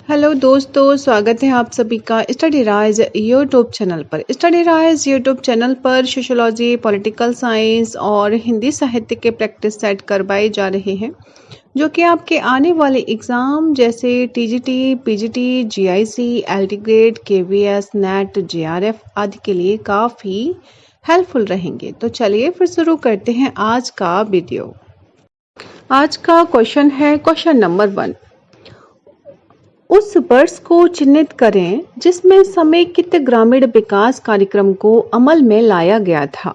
Hello दोस्तों, स्वागत है आप सभी का स्टडी राइज यूट्यूब चैनल पर। स्टडी राइज यूट्यूब चैनल पर सोशियोलॉजी, पॉलिटिकल साइंस और हिंदी साहित्य के प्रैक्टिस सेट करवाए जा रहे हैं जो कि आपके आने वाले एग्जाम जैसे TGT, PGT, GIC, LT grade, KVS, net, JRF आदि के लिए काफ़ी हेल्पफुल रहेंगे। तो चलिए फिर शुरू करते हैं आज का वीडियो। आज का क्वेश्चन है क्वेश्चन नंबर 1। उस वर्ष को चिन्हित करें जिसमें समेकित ग्रामीण विकास कार्यक्रम को अमल में लाया गया था।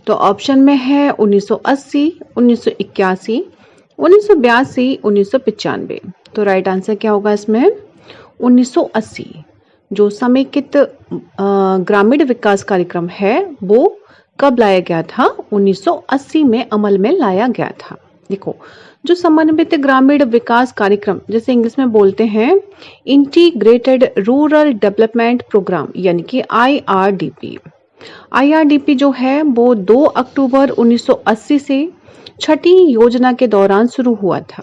तो ऑप्शन में है 1980, 1981, 1982, 1995। तो राइट आंसर क्या होगा इसमें? 1980। जो समेकित ग्रामीण विकास कार्यक्रम है वो कब लाया गया था? 1980 में अमल में लाया गया था। देखो, जो समन्वित ग्रामीण विकास कार्यक्रम जैसे इंग्लिश में बोलते हैं इंटीग्रेटेड रूरल डेवलपमेंट प्रोग्राम यानी कि IRDP। IRDP जो है वो 2 अक्टूबर 1980 से छठी योजना के दौरान शुरू हुआ था।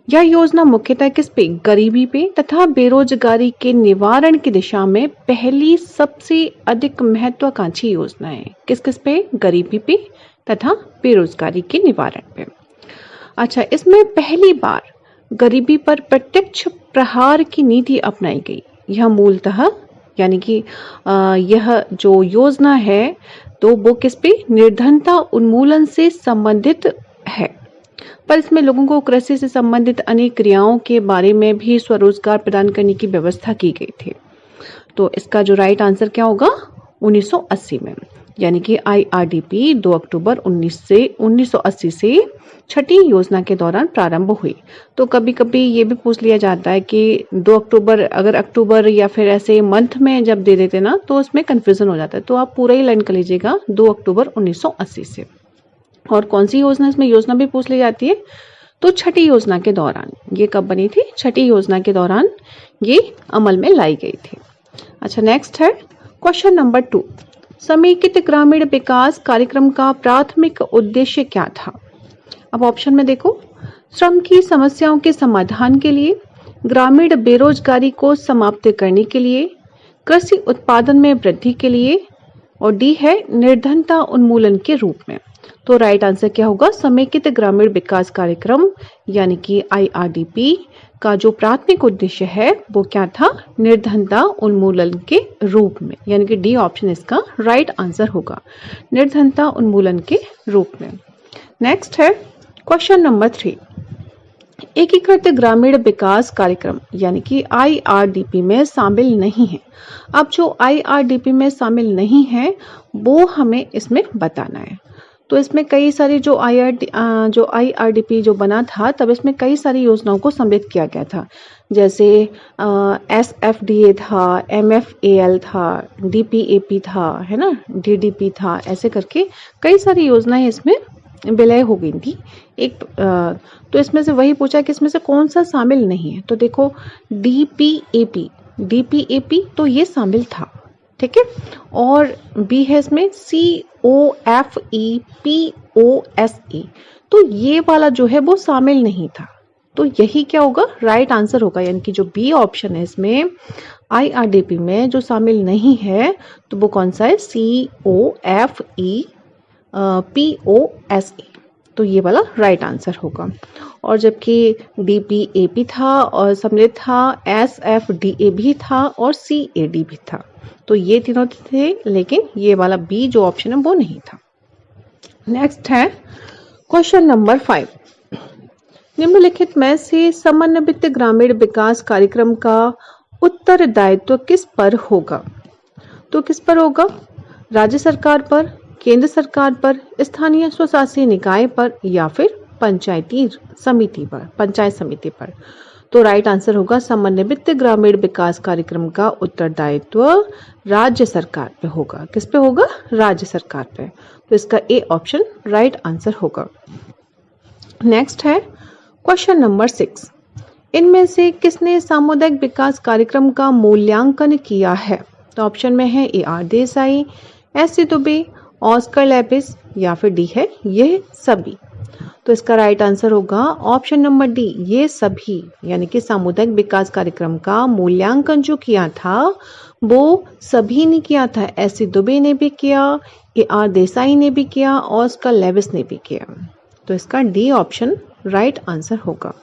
यह योजना मुख्यतः किस पे? गरीबी पे तथा बेरोजगारी के निवारण की दिशा में पहली सबसे अधिक महत्वाकांक्षी योजना है। किस किस पे? गरीबी पे तथा बेरोजगारी के निवारण पे। अच्छा, इसमें पहली बार गरीबी पर प्रत्यक्ष प्रहार की नीति अपनाई गई। यह मूलतः यानी कि यह जो योजना है तो वो किस पे? निर्धनता उन्मूलन से संबंधित है, पर इसमें लोगों को कृषि से संबंधित अनेक क्रियाओं के बारे में भी स्वरोजगार प्रदान करने की व्यवस्था की गई थी। तो इसका जो राइट आंसर क्या होगा? 1980 में, यानी कि IRDP 2 अक्टूबर 1980 से छठी योजना के दौरान प्रारंभ हुई। तो कभी कभी ये भी पूछ लिया जाता है कि 2 अक्टूबर, अगर अक्टूबर या फिर ऐसे मंथ में जब दे देते ना तो उसमें कंफ्यूजन हो जाता है। तो आप पूरा ही लर्न कर लीजिएगा 2 अक्टूबर 1980 से। और कौन सी योजना? इसमें योजना भी पूछ ली जाती है। तो छठी योजना के दौरान, ये कब बनी थी? छठी योजना के दौरान ये अमल में लाई गई थी। अच्छा, नेक्स्ट है क्वेश्चन नंबर 2। समेकित ग्रामीण विकास कार्यक्रम का प्राथमिक उद्देश्य क्या था? अब ऑप्शन में देखो, श्रम की समस्याओं के समाधान के लिए, ग्रामीण बेरोजगारी को समाप्त करने के लिए, कृषि उत्पादन में वृद्धि के लिए, और डी है निर्धनता उन्मूलन के रूप में। तो राइट आंसर क्या होगा? समेकित ग्रामीण विकास कार्यक्रम यानी कि IRDP का जो प्राथमिक उद्देश्य है वो क्या था? निर्धनता उन्मूलन के रूप में, यानी कि डी ऑप्शन इसका राइट आंसर होगा, निर्धनता उन्मूलन के रूप में। नेक्स्ट है क्वेश्चन नंबर 3। एकीकृत ग्रामीण विकास कार्यक्रम यानी कि IRDP में शामिल नहीं है। अब जो IRDP में शामिल नहीं है वो हमें इसमें बताना है। तो इसमें कई सारी जो IRDP जो बना था तब इसमें कई सारी योजनाओं को सम्मिलित किया गया था, जैसे SFDA था, MFAL था, DPAP था, है ना, DDP था, ऐसे करके कई सारी योजनाएं इसमें विलय हो गई थी। तो इसमें से वही पूछा कि इसमें से कौन सा शामिल नहीं है। तो देखो, DPAP तो ये शामिल था, ठीक है। और बी है इसमें COFEPOSE, तो ये वाला जो है वो शामिल नहीं था। तो यही क्या होगा? राइट आंसर होगा, यानी कि जो बी ऑप्शन है इसमें IRDP में जो शामिल नहीं है तो वो कौन सा है? COFEPOSE, तो ये वाला राइट आंसर होगा। और जबकि DPAP था और सम्मिलित था, SFDA भी था और CAD भी था। तो ये तीनों थे, लेकिन ये वाला बी जो ऑप्शन है वो नहीं था। नेक्स्ट है क्वेश्चन नंबर 5। निम्नलिखित में से समन्वित ग्रामीण विकास कार्यक्रम का उत्तरदायित्व किस पर होगा? तो किस पर होगा? राज्य सरकार पर, केंद्र सरकार पर, स्थानीय स्वशासी निकाय पर, या फिर पंचायत समिति पर। तो राइट आंसर होगा समन्वित ग्रामीण विकास कार्यक्रम का उत्तरदायित्व राज्य सरकार पे होगा। किस पे होगा? राज्य सरकार पे। तो इसका ए ऑप्शन राइट आंसर होगा। नेक्स्ट है क्वेश्चन नंबर 6। इनमें से किसने सामुदायिक विकास कार्यक्रम का मूल्यांकन किया है? तो ऑप्शन में है AR Desai, SC Dubey, Oscar Lapis, या फिर डी है ये सभी। तो इसका राइट आंसर होगा ऑप्शन नंबर डी, ये सभी, यानी कि सामुदायिक विकास कार्यक्रम का मूल्यांकन जो किया था वो सभी ने किया था। एस.सी. दुबे ने भी किया, ए.आर. देसाई ने भी किया और ऑस्कर लेविस ने भी किया। तो इसका डी ऑप्शन राइट आंसर होगा।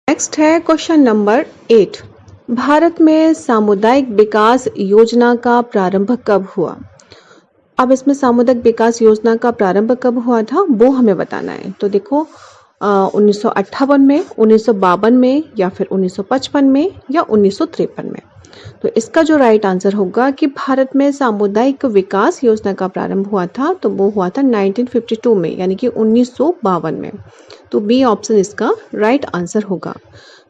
नेक्स्ट है क्वेश्चन नंबर 8। भारत में सामुदायिक विकास योजना का प्रारंभ कब हुआ? अब इसमें सामुदायिक विकास योजना का प्रारंभ कब हुआ था वो हमें बताना है। तो देखो 1958 में, 1952 में, या फिर 1955 में, या 1953 में। तो इसका जो राइट आंसर होगा कि भारत में सामुदायिक विकास योजना का प्रारंभ हुआ था, तो वो हुआ था 1952 में, यानी कि 1952 में। तो बी ऑप्शन इसका राइट आंसर होगा।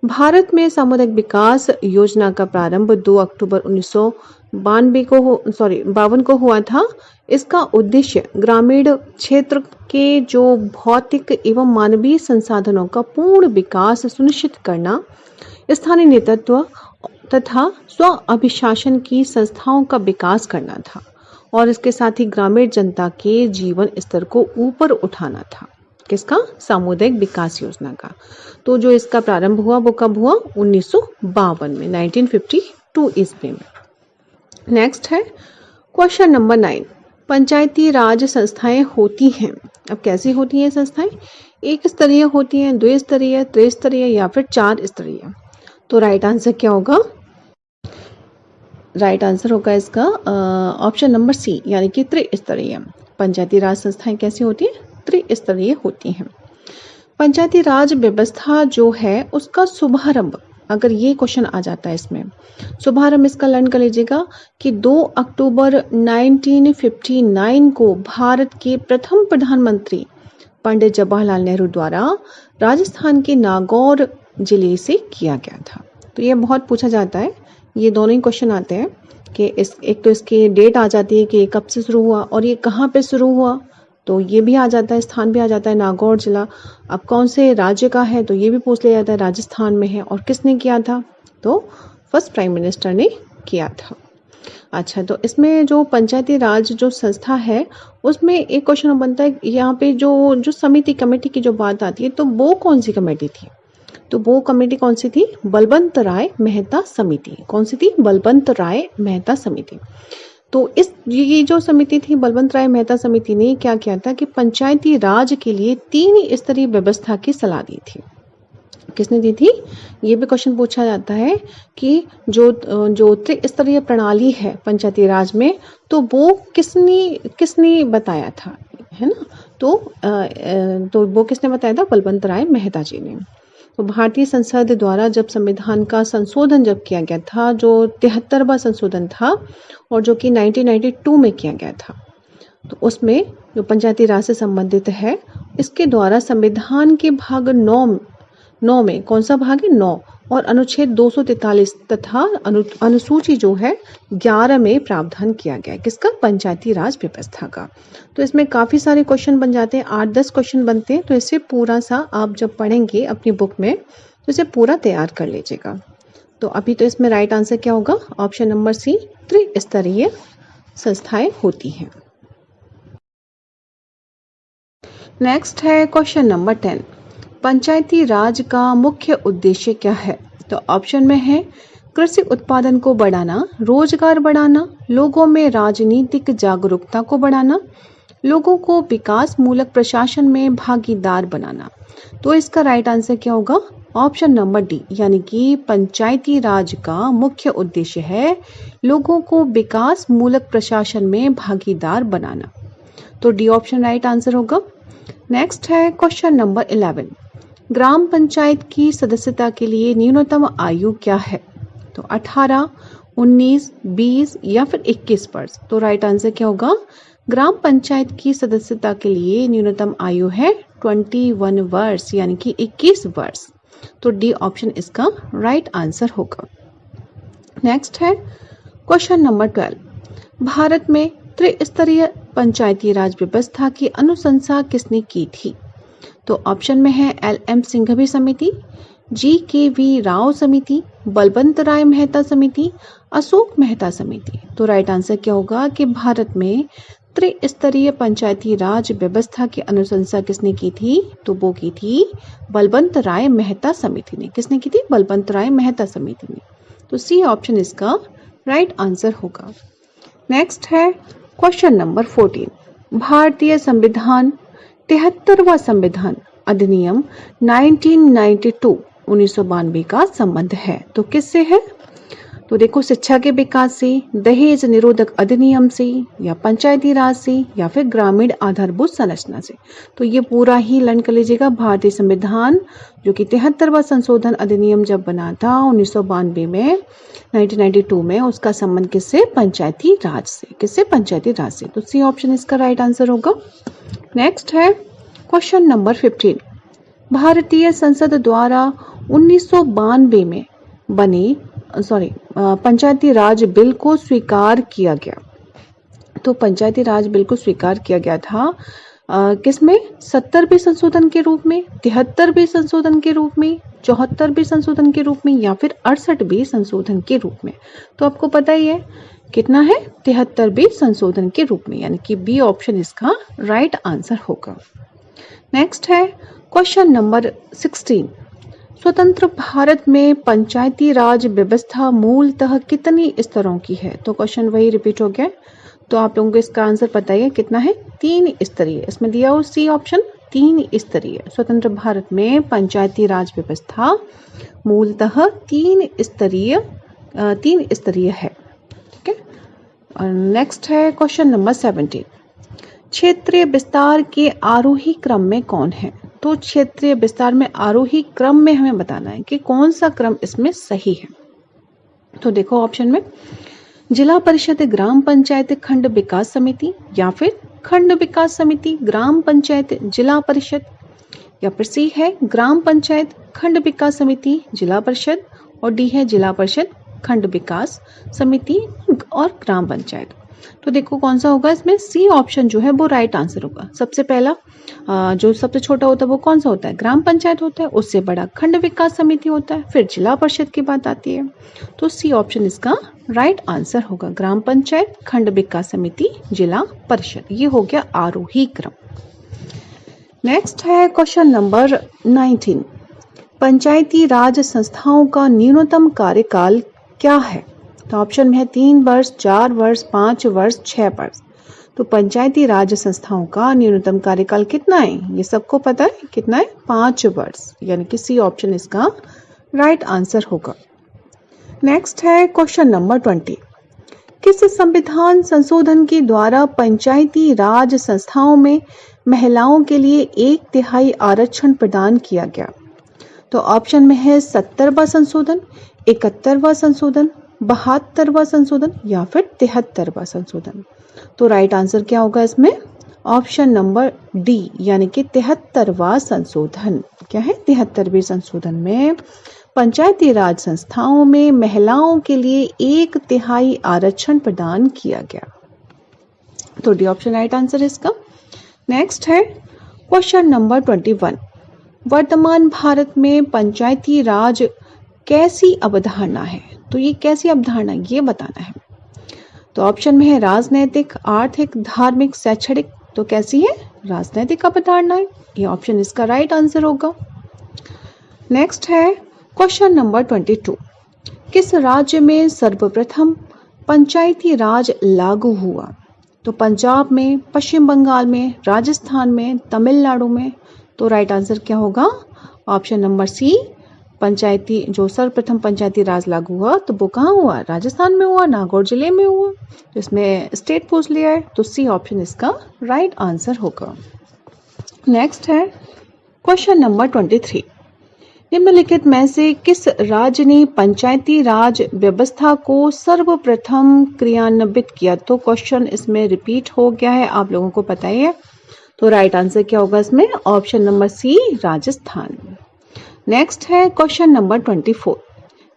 भारत में सामुदायिक विकास योजना का प्रारंभ 2 अक्टूबर 1952 को हुआ था। इसका उद्देश्य ग्रामीण क्षेत्र के जो भौतिक एवं मानवीय संसाधनों का पूर्ण विकास सुनिश्चित करना, स्थानीय नेतृत्व तथा स्व अभिशासन की संस्थाओं का विकास करना था और इसके साथ ही ग्रामीण जनता के जीवन स्तर को ऊपर उठाना था। किसका? सामुदायिक विकास योजना का। तो जो इसका प्रारंभ हुआ वो कब हुआ? 1952 में, 1952 ईस्वी में। नेक्स्ट है क्वेश्चन नंबर 9। पंचायती राज संस्थाएं होती हैं, अब कैसी होती हैं संस्थाएं? एक स्तरीय होती हैं, द्विस्तरीय, त्रिस्तरीय, या फिर 4 स्तरीय। तो राइट आंसर क्या होगा? राइट आंसर होगा इसका ऑप्शन नंबर सी, यानी कि त्रिस्तरीय। पंचायती राज संस्थाएं कैसी होती हैं? त्रिस्तरीय होती हैं। पंचायती राज व्यवस्था जो है उसका शुभारंभ, अगर ये क्वेश्चन आ जाता है इसमें, शुभारंभ इसका लर्न कर लीजिएगा कि 2 अक्टूबर 1959 को भारत के प्रथम प्रधानमंत्री पंडित जवाहरलाल नेहरू द्वारा राजस्थान के नागौर जिले से किया गया था। तो ये बहुत पूछा जाता है, ये दोनों ही क्वेश्चन आते हैं कि एक तो इसकी डेट आ जाती है कि कब से शुरू हुआ और ये कहाँ पे शुरू हुआ, तो ये भी आ जाता है, स्थान भी आ जाता है, नागौर जिला। अब कौन से राज्य का है तो ये भी पूछ लिया जाता है, राजस्थान में है। और किसने किया था? तो फर्स्ट प्राइम मिनिस्टर ने किया था। अच्छा, तो इसमें जो पंचायती राज जो संस्था है उसमें एक क्वेश्चन बनता है यहाँ पे, जो समिति कमेटी की जो बात आती है, तो वो कौन सी कमेटी थी? तो वो कमेटी कौन सी थी? बलवंत राय मेहता समिति। कौन सी थी? बलवंत राय मेहता समिति। तो ये जो समिति थी बलवंत राय मेहता समिति ने क्या किया था कि पंचायती राज के लिए 3 स्तरीय व्यवस्था की सलाह दी थी। किसने दी थी? ये भी क्वेश्चन पूछा जाता है कि जो त्रिस्तरीय प्रणाली है पंचायती राज में, तो वो किसने बताया था, है ना? तो वो किसने बताया था? बलवंत राय मेहता जी ने। तो भारतीय संसद द्वारा जब संविधान का संशोधन जब किया गया था, जो 73वां संशोधन था और जो कि 1992 में किया गया था, तो उसमें जो पंचायती राज से संबंधित है, इसके द्वारा संविधान के भाग 9 में, कौन सा भाग है? 9, और अनुच्छेद 243 तथा अनुसूची जो है 11 में प्रावधान किया गया है। किसका? पंचायती राज व्यवस्था का। तो इसमें काफी सारे क्वेश्चन बन जाते हैं, 8-10 क्वेश्चन बनते हैं। तो इसे पूरा सा आप जब पढ़ेंगे अपनी बुक में तो इसे पूरा तैयार कर लीजिएगा। तो अभी तो इसमें राइट आंसर क्या होगा? ऑप्शन नंबर सी, त्रिस्तरीय संस्थाएं होती हैं। नेक्स्ट है क्वेश्चन नंबर 10। पंचायती राज का मुख्य उद्देश्य क्या है? तो ऑप्शन में है कृषि उत्पादन को बढ़ाना, रोजगार बढ़ाना, लोगों में राजनीतिक जागरूकता को बढ़ाना, लोगों को विकास मूलक प्रशासन में भागीदार बनाना। तो इसका राइट आंसर क्या होगा? ऑप्शन नंबर डी, यानी कि पंचायती राज का मुख्य उद्देश्य है लोगों को विकास मूलक प्रशासन में भागीदार बनाना। तो डी ऑप्शन राइट आंसर होगा। नेक्स्ट है क्वेश्चन नंबर 11। ग्राम पंचायत की सदस्यता के लिए न्यूनतम आयु क्या है? तो 18, 19, 20 या फिर 21 वर्ष। तो राइट आंसर क्या होगा? ग्राम पंचायत की सदस्यता के लिए न्यूनतम आयु है 21 वर्ष, यानी कि 21 वर्ष। तो डी ऑप्शन इसका राइट आंसर होगा। नेक्स्ट है क्वेश्चन नंबर 12। भारत में त्रिस्तरीय पंचायती राज व्यवस्था की अनुशंसा किसने की थी? तो ऑप्शन में है LM सिंघवी समिति, GKV राव समिति, बलवंत राय मेहता समिति, अशोक मेहता समिति। तो राइट आंसर क्या होगा कि भारत में त्रिस्तरीय पंचायती राज व्यवस्था की अनुशंसा किसने की थी? तो वो की थी बलवंत राय मेहता समिति ने। किसने की थी? बलवंत राय मेहता समिति ने। तो सी ऑप्शन इसका राइट आंसर होगा। नेक्स्ट है क्वेश्चन नंबर 14। भारतीय संविधान 73वां संविधान अधिनियम 1992 का संबंध है। तो किससे है? तो देखो, शिक्षा के विकास से, दहेज निरोधक अधिनियम से, या पंचायती राज से, या फिर ग्रामीण आधारभूत संरचना से। तो ये पूरा ही लर्न कर लीजिएगा। भारतीय संविधान जो कि 73वां संशोधन अधिनियम जब बना था 1992 में, 1992 में, उसका संबंध किससे? पंचायती राज से। किससे? पंचायती राज से। तो सी ऑप्शन इसका राइट आंसर होगा। नेक्स्ट है क्वेश्चन नंबर 15। भारतीय संसद द्वारा 1992 में बने पंचायती राज बिल को स्वीकार किया गया। तो पंचायती राज बिल को स्वीकार किया गया था किसमें? 70वें संशोधन के रूप में, 73वें संशोधन के रूप में, 74वें संशोधन के रूप में, या फिर 68वें संशोधन के रूप में। तो आपको पता ही है कितना है? 73वें संशोधन के रूप में, यानी कि बी ऑप्शन इसका राइट आंसर होगा। नेक्स्ट है क्वेश्चन नंबर 16। स्वतंत्र भारत में पंचायती राज व्यवस्था मूलतः कितनी स्तरों की है? तो क्वेश्चन वही रिपीट हो गया। तो आप लोगों को इसका आंसर पता है कितना है? 3 स्तरीय। इसमें दिया हो सी ऑप्शन 3 स्तरीय। स्वतंत्र भारत में पंचायती राज व्यवस्था मूलतः 3 स्तरीय है। ठीक है। और नेक्स्ट है क्वेश्चन नंबर 17। क्षेत्रीय विस्तार के आरोही क्रम में कौन है? तो क्षेत्रीय विस्तार में आरोही क्रम में हमें बताना है कि कौन सा क्रम इसमें सही है। तो देखो ऑप्शन में, जिला परिषद ग्राम पंचायत खंड विकास समिति, या फिर खंड विकास समिति ग्राम पंचायत जिला परिषद, या फिर सी है ग्राम पंचायत खंड विकास समिति जिला परिषद, और डी है जिला परिषद खंड विकास समिति और ग्राम पंचायत। तो देखो कौन सा होगा इसमें? सी ऑप्शन जो है वो राइट आंसर होगा। सबसे पहला जो सबसे छोटा होता है वो कौन सा होता है? ग्राम पंचायत होता है। उससे बड़ा खंड विकास समिति होता है, फिर जिला परिषद की बात आती है। तो सी ऑप्शन इसका राइट आंसर होगा। ग्राम पंचायत खंड विकास समिति जिला परिषद, ये हो गया आरोही क्रम। नेक्स्ट है क्वेश्चन नंबर 19। पंचायती राज संस्थाओं का न्यूनतम कार्यकाल क्या है? तो ऑप्शन में है 3 वर्ष, 4 वर्ष, 5 वर्ष, 6 वर्ष। तो पंचायती राज संस्थाओं का न्यूनतम कार्यकाल कितना है? ये सबको पता है कितना है? 5 वर्ष, यानी कि सी ऑप्शन इसका राइट आंसर होगा। नेक्स्ट है क्वेश्चन नंबर 20। किस संविधान संशोधन के द्वारा पंचायती राज संस्थाओं में महिलाओं के लिए 1/3 आरक्षण प्रदान किया गया? तो ऑप्शन में है 70वां संशोधन, 71वां संशोधन, 72वां संशोधन, या फिर 73वां संशोधन। तो राइट आंसर क्या होगा इसमें? ऑप्शन नंबर डी, यानी कि 73वां संशोधन। क्या है? 73वें संशोधन में पंचायती राज संस्थाओं में महिलाओं के लिए 1/3 आरक्षण प्रदान किया गया। तो डी ऑप्शन राइट आंसर इसका। नेक्स्ट है क्वेश्चन नंबर 21। वर्तमान भारत में पंचायती राज कैसी अवधारणा है? तो ये कैसी अवधारणा ये बताना है। तो ऑप्शन में है राजनैतिक, आर्थिक, धार्मिक, शैक्षणिक। तो कैसी है? राजनैतिक अवधारणा है। ये ऑप्शन इसका राइट आंसर होगा। नेक्स्ट है क्वेश्चन नंबर 22। किस राज्य में सर्वप्रथम पंचायती राज लागू हुआ? तो पंजाब में, पश्चिम बंगाल में, राजस्थान में, तमिलनाडु में। तो राइट आंसर क्या होगा? ऑप्शन नंबर सी, जो सर्वप्रथम पंचायती राज लागू हुआ तो वो कहाँ हुआ? राजस्थान में हुआ, नागौर जिले में हुआ। इसमें स्टेट पूछ लिया है, तो सी ऑप्शन इसका राइट आंसर होगा। नेक्स्ट है क्वेश्चन नंबर 23। निम्नलिखित में से किस राज्य ने पंचायती राज व्यवस्था को सर्वप्रथम क्रियान्वित किया? तो क्वेश्चन इसमें रिपीट हो गया है, आप लोगों को पता ही है। तो राइट आंसर क्या होगा इसमें? Option number C, Rajasthan. Next है क्वेश्चन नंबर 24।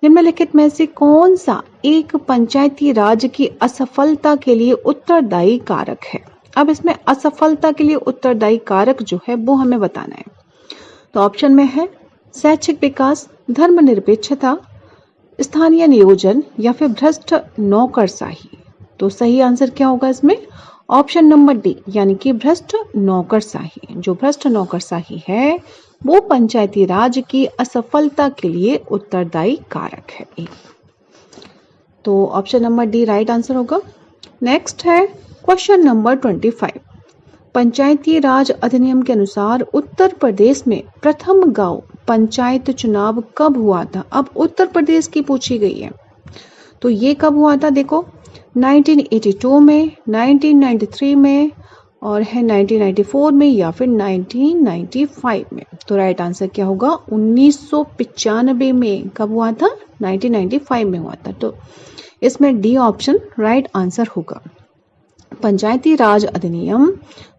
निम्नलिखित में से कौन सा एक पंचायती राज की असफलता के लिए उत्तरदायी कारक है? अब इसमें असफलता के लिए उत्तरदायी कारक जो है वो हमें बताना है। तो ऑप्शन में है शैक्षिक विकास, धर्मनिरपेक्षता, स्थानीय नियोजन, या फिर भ्रष्ट नौकरशाही। तो सही आंसर क्या होगा इसमें? ऑप्शन नंबर डी यानी कि भ्रष्ट नौकरशाही। जो भ्रष्ट नौकरशाही है वो पंचायती राज की असफलता के लिए उत्तरदायी कारक है। तो option number D right answer होगा। नेक्स्ट है क्वेश्चन नंबर 25। पंचायती राज अधिनियम के अनुसार उत्तर प्रदेश में प्रथम गांव पंचायत चुनाव कब हुआ था? अब उत्तर प्रदेश की पूछी गई है, तो ये कब हुआ था? देखो 1982 में, 1993 में और है 1994 में या फिर 1995 में। तो राइट आंसर क्या होगा? 1995 में। कब हुआ था? 1995 में हुआ था। तो इसमें डी ऑप्शन राइट आंसर होगा। पंचायती राज अधिनियम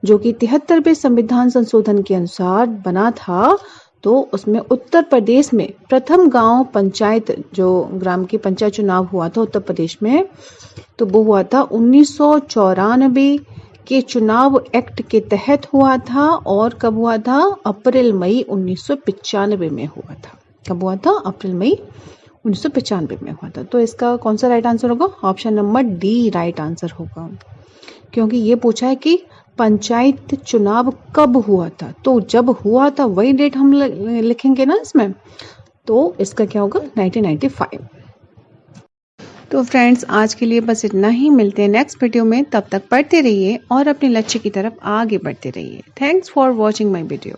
जो कि 73वें संविधान संशोधन के अनुसार बना था, तो उसमें उत्तर प्रदेश में प्रथम गांव पंचायत जो ग्राम की पंचायत चुनाव हुआ था उत्तर प्रदेश में, तो वो हुआ था 1994 के चुनाव एक्ट के तहत हुआ था। और कब हुआ था? अप्रैल मई 1995 में हुआ था। कब हुआ था? अप्रैल मई 1995 में हुआ था। तो इसका कौन सा राइट आंसर होगा? Option number D right answer होगा, क्योंकि ये पूछा है कि पंचायत चुनाव कब हुआ था, तो जब हुआ था वही डेट हम लिखेंगे ना इसमें। तो इसका क्या होगा? 1995। तो फ्रेंड्स आज के लिए बस इतना ही। मिलते हैं नेक्स्ट वीडियो में। तब तक पढ़ते रहिए और अपने लक्ष्य की तरफ आगे बढ़ते रहिए। Thanks for watching my video.